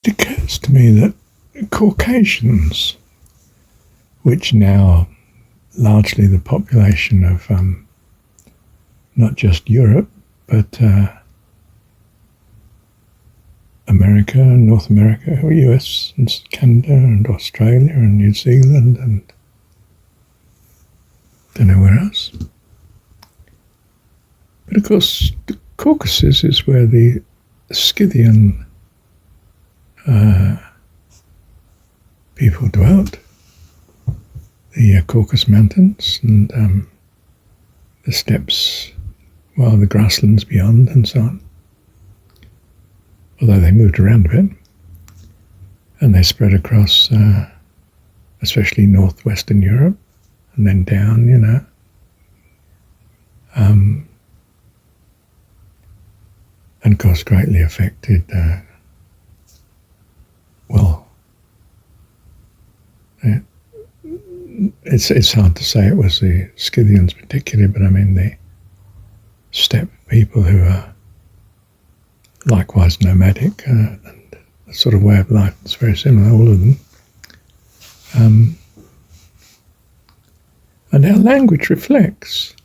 it occurs to me that Caucasians, which now are largely the population of not just Europe, but America, North America, or US, and Canada, and Australia, and New Zealand, and don't know where else. But of course, the Caucasus is where the Scythian people dwelt. The Caucasus Mountains and the steppes, well, the grasslands beyond, and so on. Although they moved around a bit, and they spread across, especially northwestern Europe, and then down, and of course greatly affected, it's hard to say it was the Scythians particularly, but I mean the steppe people who are likewise nomadic, and a sort of way of life that's very similar, all of them. And our language reflects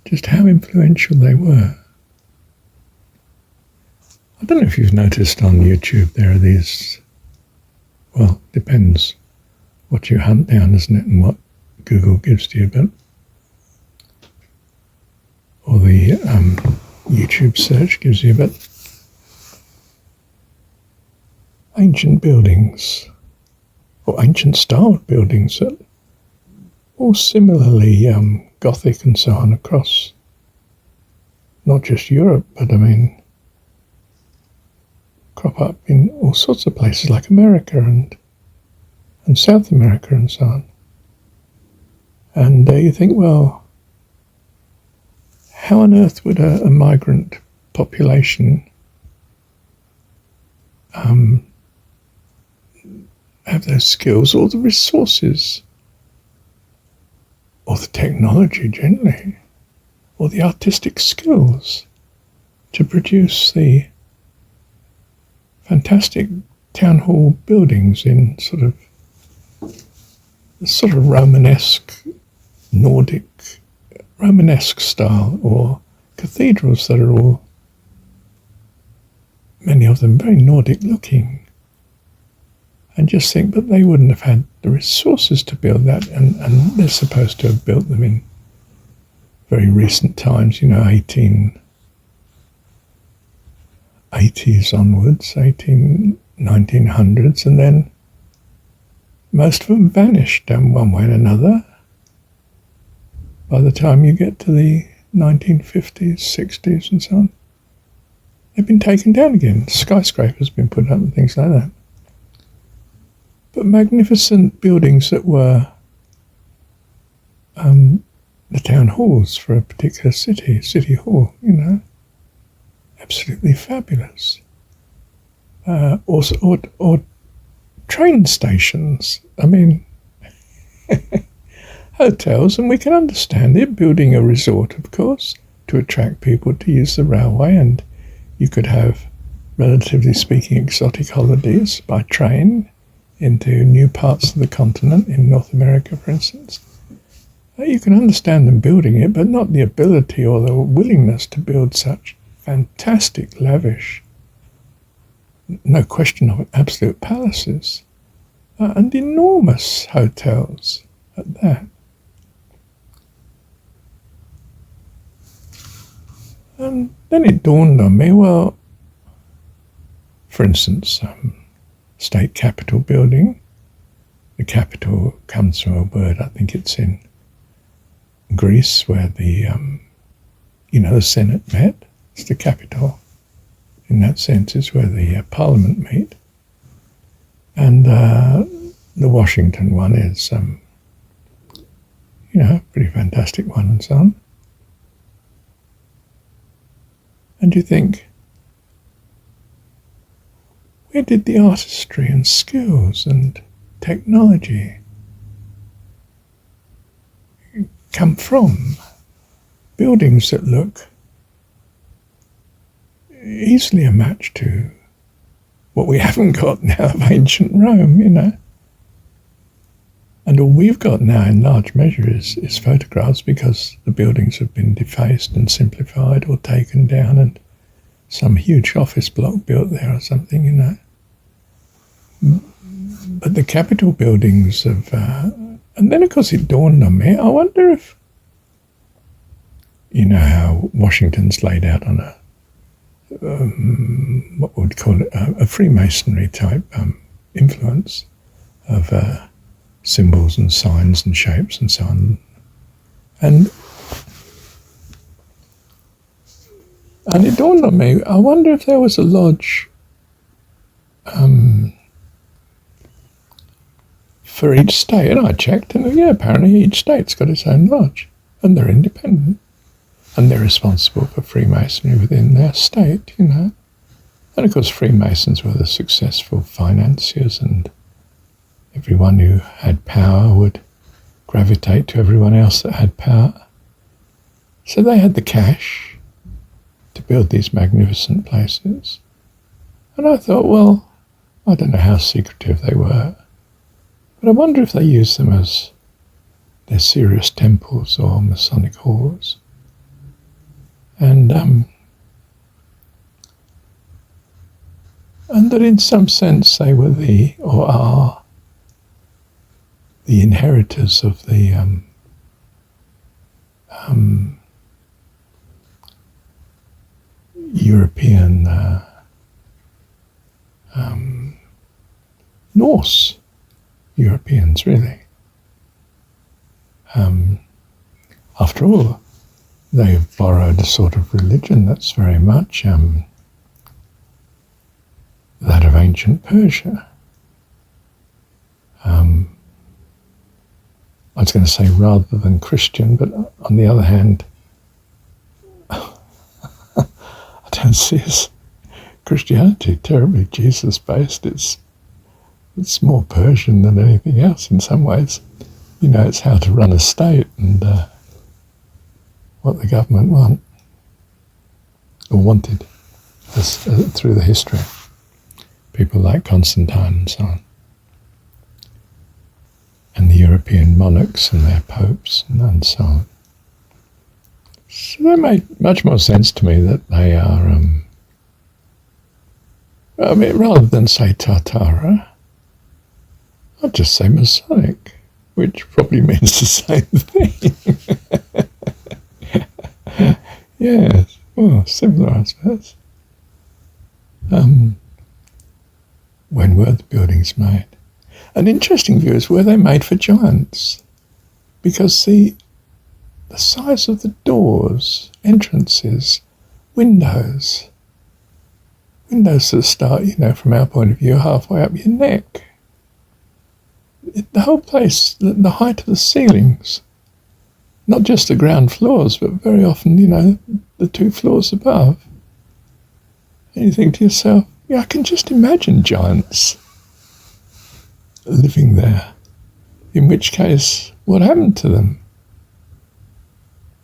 just how influential they were. I don't know if you've noticed on YouTube there are these, well, depends what you hunt down, isn't it, and what Google gives to you, but or the YouTube search gives you, but ancient buildings or ancient styled buildings that all similarly Gothic and so on across not just Europe, but I mean crop up in all sorts of places like America and South America and so on. And you think, well, how on earth would a migrant population have those skills or the resources or the technology generally or the artistic skills to produce the fantastic town hall buildings in sort of Romanesque, Nordic, Romanesque style, or cathedrals that are all, many of them very Nordic looking, and just think, but they wouldn't have had the resources to build that, and they're supposed to have built them in very recent times, 1880s onwards, 1900s, and then most of them vanished one way and another by the time you get to the 1950s, 60s and so on. They've been taken down again. Skyscrapers have been put up and things like that. But magnificent buildings that were the town halls for a particular city hall, absolutely fabulous. Or train stations. I mean, hotels, and we can understand it, building a resort, of course, to attract people to use the railway, and you could have, relatively speaking, exotic holidays by train into new parts of the continent, in North America, for instance. You can understand them building it, but not the ability or the willingness to build such fantastic, lavish, no question of it, absolute palaces, and enormous hotels at that. And then it dawned on me, well, for instance, state capitol building. The capital comes from a word, I think it's in Greece, where the Senate met. It's the capital. In that sense, is where the Parliament meet. And the Washington one is, a pretty fantastic one and so on. And you think, where did the artistry and skills and technology come from? Buildings that look easily a match to what we haven't got now of ancient Rome, And all we've got now in large measure is photographs, because the buildings have been defaced and simplified or taken down and some huge office block built there or something, But the Capitol buildings have... and then, of course, it dawned on me, I wonder if... You know how Washington's laid out on a... what would call it? A Freemasonry type influence of symbols and signs and shapes and so on. And it dawned on me, I wonder if there was a lodge for each state. And I checked, and apparently each state's got its own lodge, and they're independent, and they're responsible for Freemasonry within their state, And of course Freemasons were the successful financiers, and everyone who had power would gravitate to everyone else that had power. So they had the cash to build these magnificent places. And I thought, well, I don't know how secretive they were, but I wonder if they used them as their serious temples or Masonic halls. And that in some sense they were or are the inheritors of the European Norse Europeans, really. After all, they've borrowed a sort of religion that's very much that of ancient Persia. I was going to say rather than Christian, but on the other hand, I don't see Christianity terribly Jesus-based. It's more Persian than anything else in some ways. It's how to run a state and what the government wanted through the history. People like Constantine and so on. And the European monarchs and their popes and so on. So that made much more sense to me that they are, rather than say Tatara, I'd just say Masonic, which probably means the same thing. Yes, well, similar, I suppose. When were the buildings made? An interesting view is, were they made for giants? Because the size of the doors, entrances, windows that start, from our point of view, halfway up your neck. The whole place, the height of the ceilings, not just the ground floors, but very often, the 2 floors above. And you think to yourself, I can just imagine giants living there. In which case, what happened to them?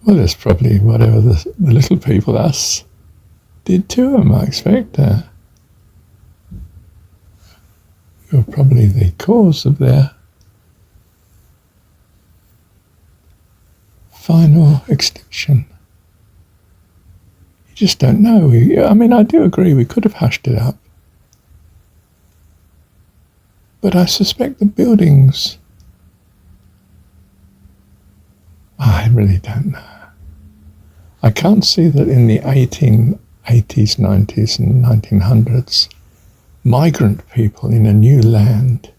Well, there's probably whatever the little people, us, did to them, I expect. You're probably the cause of their final extinction. You just don't know. I do agree we could have hushed it up. But I suspect the buildings... I really don't know. I can't see that in the 1880s, 90s and 1900s, migrant people in a new land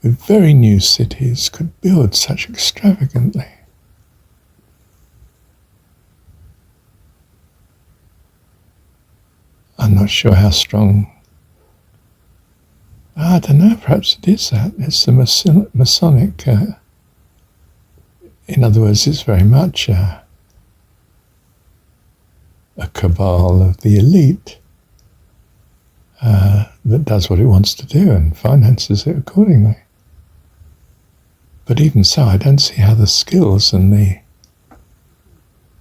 with very new cities could build such extravagantly. I'm not sure how strong... I don't know, perhaps it is that. It's the Masonic... in other words, it's very much a cabal of the elite that does what it wants to do and finances it accordingly. But even so, I don't see how the skills and the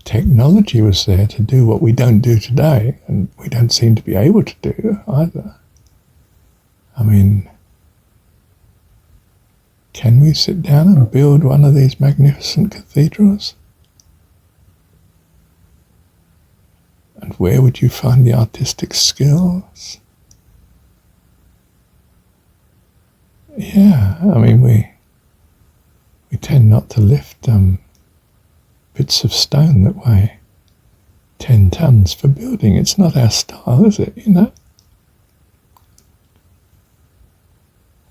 technology was there to do what we don't do today, and we don't seem to be able to do either. I mean, can we sit down and build one of these magnificent cathedrals? And where would you find the artistic skills? Yeah, I mean, we tend not to lift bits of stone that weigh 10 tons for building. It's not our style, is it, you know?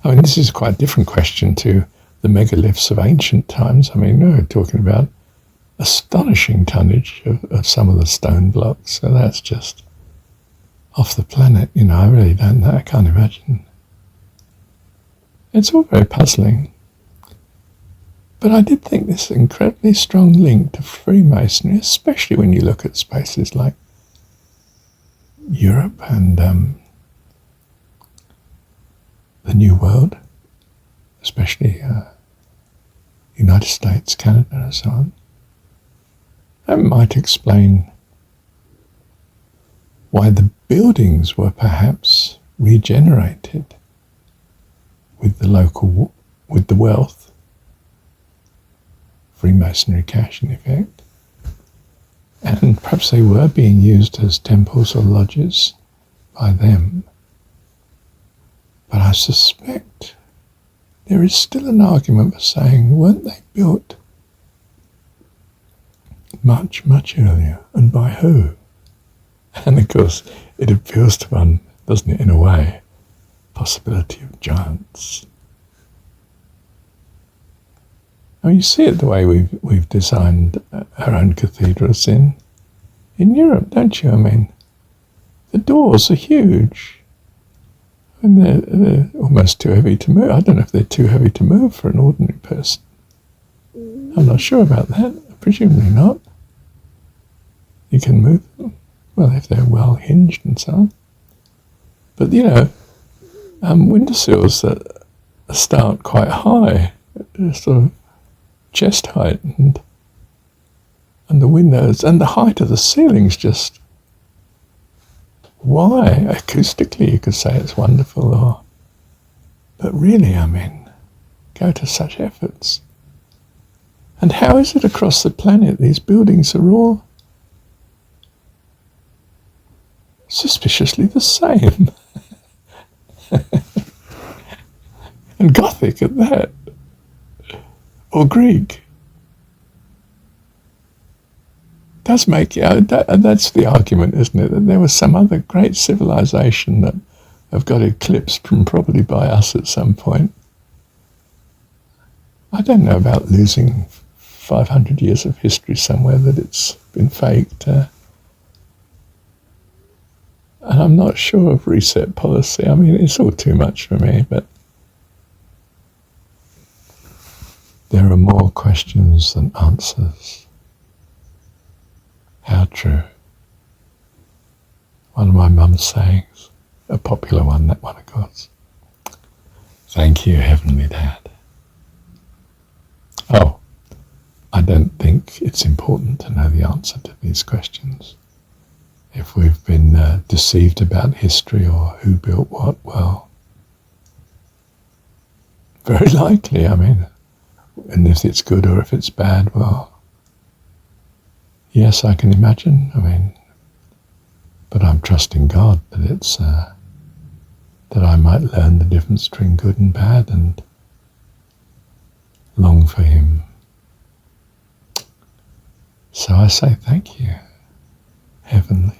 I mean, this is quite a different question to the megaliths of ancient times. I mean, we're talking about astonishing tonnage of some of the stone blocks. So that's just off the planet, you know. I really don't know. I can't imagine. It's all very puzzling. But I did think this incredibly strong link to Freemasonry, especially when you look at spaces like Europe and the New World, especially United States, Canada, and so on. That might explain why the buildings were perhaps regenerated with the wealth, Freemasonry cash in effect, and perhaps they were being used as temples or lodges by them. But I suspect there is still an argument for saying, weren't they built much, much earlier, and by who? And of course, it appeals to one, doesn't it, in a way, possibility of giants. I mean, you see it the way we've designed our own cathedrals in Europe, don't you? I mean, the doors are huge. And they're almost too heavy to move. I don't know if they're too heavy to move for an ordinary person. I'm not sure about that. Presumably not. You can move them. Well, if they're well hinged and so on. But, you know, windowsills that start quite high, sort of chest height, and the windows, and the height of the ceilings just... Why? Acoustically, you could say it's wonderful, but really, I mean, go to such efforts. And how is it across the planet these buildings are all suspiciously the same? And Gothic at that, or Greek. Does make that's the argument, isn't it? That there was some other great civilization that have got eclipsed from probably by us at some point. I don't know about losing 500 years of history somewhere, that it's been faked. And I'm not sure of reset policy. I mean, it's all too much for me, but there are more questions than answers. How true. One of my mum's sayings, a popular one, that one of course. Thank you, Heavenly Dad. Oh, I don't think it's important to know the answer to these questions. If we've been deceived about history or who built what, well, very likely, I mean, and if it's good or if it's bad, well, yes, I can imagine. I mean, but I'm trusting God that it's that I might learn the difference between good and bad and long for Him. So I say thank you, Heavenly.